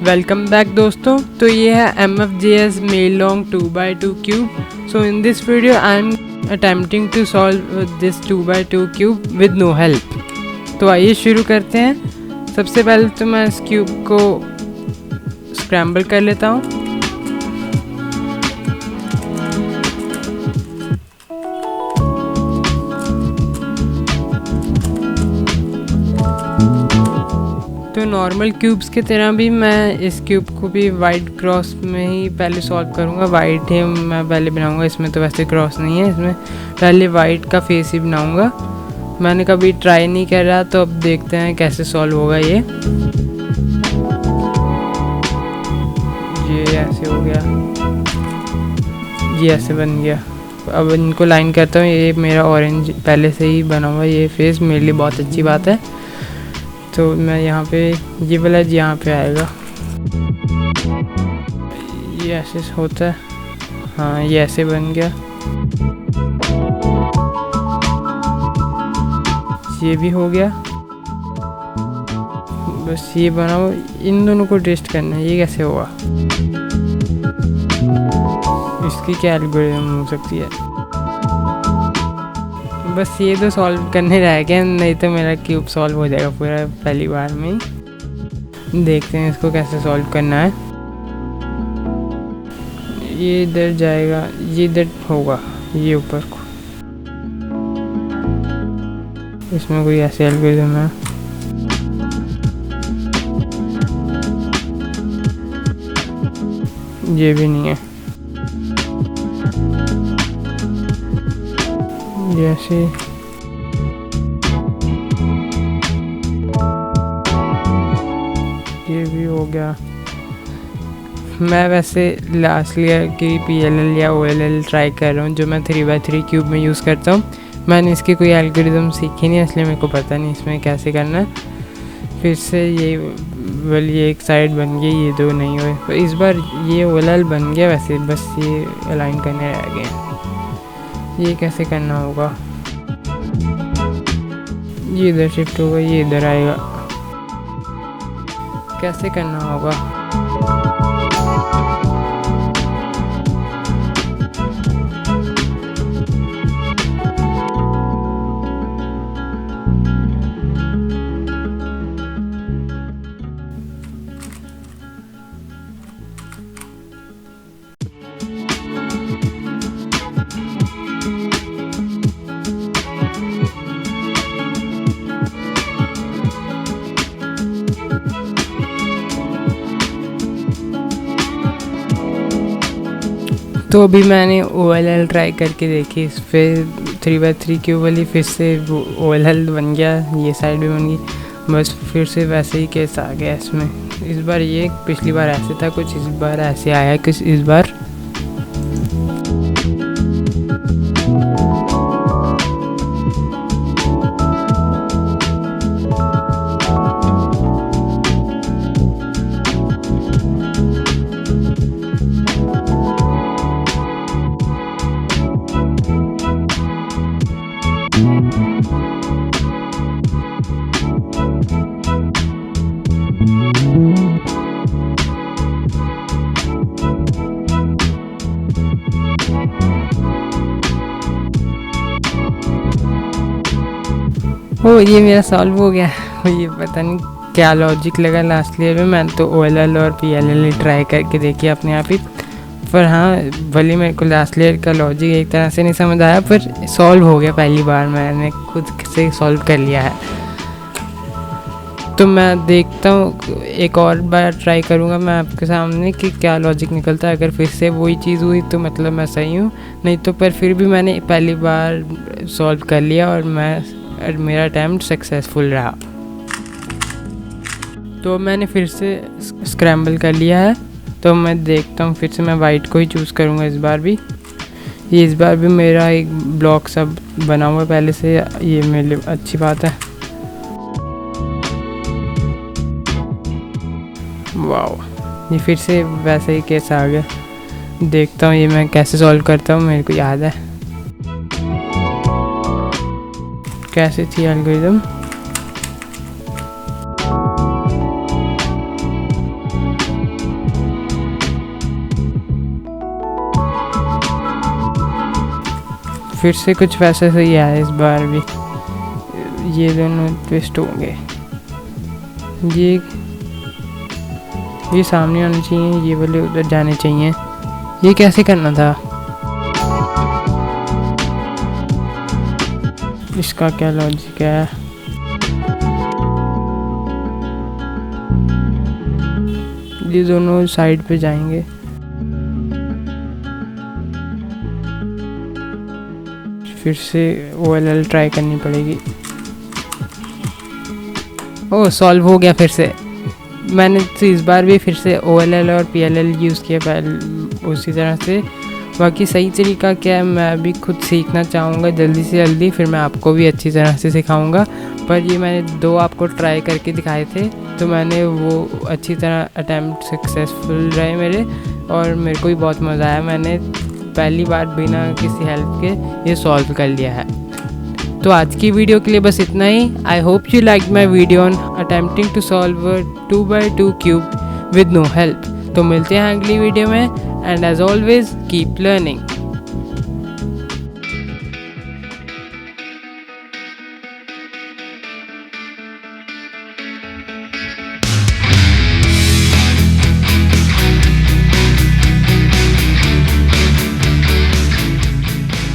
Welcome back दोस्तों। तो ये है MFJS Maylong 2x2 cube. So in this video I am attempting to solve this 2x2 cube with no help. तो आइए शुरू करते हैं। सबसे पहले तो मैं इस क्यूब को स्क्रैम्बल कर लेता हूँ। तो नॉर्मल क्यूब्स की तरह भी मैं इस क्यूब को भी वाइट क्रॉस में ही पहले सॉल्व करूँगा। वाइट ही मैं पहले बनाऊँगा, इसमें तो वैसे क्रॉस नहीं है, इसमें पहले वाइट का फेस ही बनाऊँगा। मैंने कभी ट्राई नहीं करा, तो अब देखते हैं कैसे सॉल्व होगा ये ऐसे हो गया, ये ऐसे बन गया। अब इनको लाइन करता हूँ। ये मेरा ऑरेंज पहले से ही बना हुआ ये फेस मेरे लिए बहुत अच्छी बात है। तो मैं यहाँ पे ये वाला यहाँ पे आएगा, ये ऐसे होता है। हाँ, ये ऐसे बन गया। ये भी हो गया। बस ये बनाओ, इन दोनों को टेस्ट करना है ये कैसे होगा, इसकी क्या एल्गोरिथम हो सकती है। बस ये तो सॉल्व करने रह गया, नहीं तो मेरा क्यूब सॉल्व हो जाएगा पूरा पहली बार में ही। देखते हैं इसको कैसे सॉल्व करना है। ये इधर जाएगा, ये इधर होगा, ये ऊपर को। इसमें कोई ऐसे एल्गोरिथम है। ये भी नहीं है। ऐसे ये भी हो गया। मैं वैसे लास्ट ईयर की PLL या OLL ट्राई कर रहा हूँ, जो मैं 3x3 क्यूब में यूज़ करता हूँ। मैंने इसकी कोई एल्गोरिथम सीखी नहीं, इसलिए मेरे को पता नहीं इसमें कैसे करना है। फिर से ये वाली एक साइड बन गई, ये दो नहीं हुए। तो इस बार ये OLL बन गया वैसे, बस ये अलाइन करने रह गए। ये कैसे करना होगा, ये इधर शिफ्ट होगा, ये इधर आएगा, कैसे करना होगा। तो अभी मैंने OLL ट्राई करके देखी, इस पर 3x3 क्यूब वाली, फिर से OLL बन गया, ये साइड भी बन गई। बस फिर से वैसे ही केस आ गया इसमें। इस बार ये पिछली बार ऐसे था कुछ, इस बार ऐसे आया कुछ। इस बार ये मेरा सॉल्व हो गया। ये पता नहीं क्या लॉजिक लगा लास्ट ईयर में। मैंने तो OLL और PLL ट्राई करके देखी अपने आप ही, पर हाँ भले मेरे को लास्ट ईयर का लॉजिक एक तरह से नहीं समझ आया, पर सॉल्व हो गया पहली बार, मैंने खुद से सॉल्व कर लिया है। तो मैं देखता हूँ, एक और बार ट्राई करूँगा मैं आपके सामने कि क्या लॉजिक निकलता है। अगर फिर से वही चीज़ हुई तो मतलब मैं सही हूँ, नहीं तो पर फिर भी मैंने पहली बार सॉल्व कर लिया और मेरा अटैम्प्ट सक्सेसफुल रहा। तो मैंने फिर से स्क्रैम्बल कर लिया है। तो मैं देखता हूँ, फिर से मैं वाइट को ही चूज़ करूँगा इस बार भी। इस बार भी मेरा एक ब्लॉक सब बना हुआ है पहले से, ये मेरे लिए अच्छी बात है। वाह, ये फिर से वैसे ही केस आ गया। देखता हूँ ये मैं कैसे सॉल्व करता हूँ, मेरे को याद है कैसे थी एल्गोरिथम। फिर से कुछ वैसे सही आया इस बार भी। ये दोनों ट्विस्ट होंगे, ये सामने आने चाहिए, ये वाले उधर जाने चाहिए। ये कैसे करना था? इसका क्या लॉजिक है? ये दोनों साइड पे जाएंगे। फिर से OLL ट्राई करनी पड़ेगी। ओह, सॉल्व हो गया फिर से। मैंने तो इस बार भी फिर से OLL और PLL यूज़ किया पहले उसी तरह से। बाकी सही तरीका क्या है मैं अभी खुद सीखना चाहूँगा जल्दी से जल्दी, फिर मैं आपको भी अच्छी तरह से सिखाऊंगा। पर ये मैंने 2 आपको ट्राई करके दिखाए थे, तो मैंने वो अच्छी तरह अटैम्प्ट सक्सेसफुल रहे मेरे, और मेरे को भी बहुत मज़ा आया। मैंने पहली बार बिना किसी हेल्प के ये सॉल्व कर लिया है। तो आज की वीडियो के लिए बस इतना ही। I hope you like my video on attempting to solve 2x2 cube with no help. तो मिलते हैं अगली वीडियो में, and as always keep learning.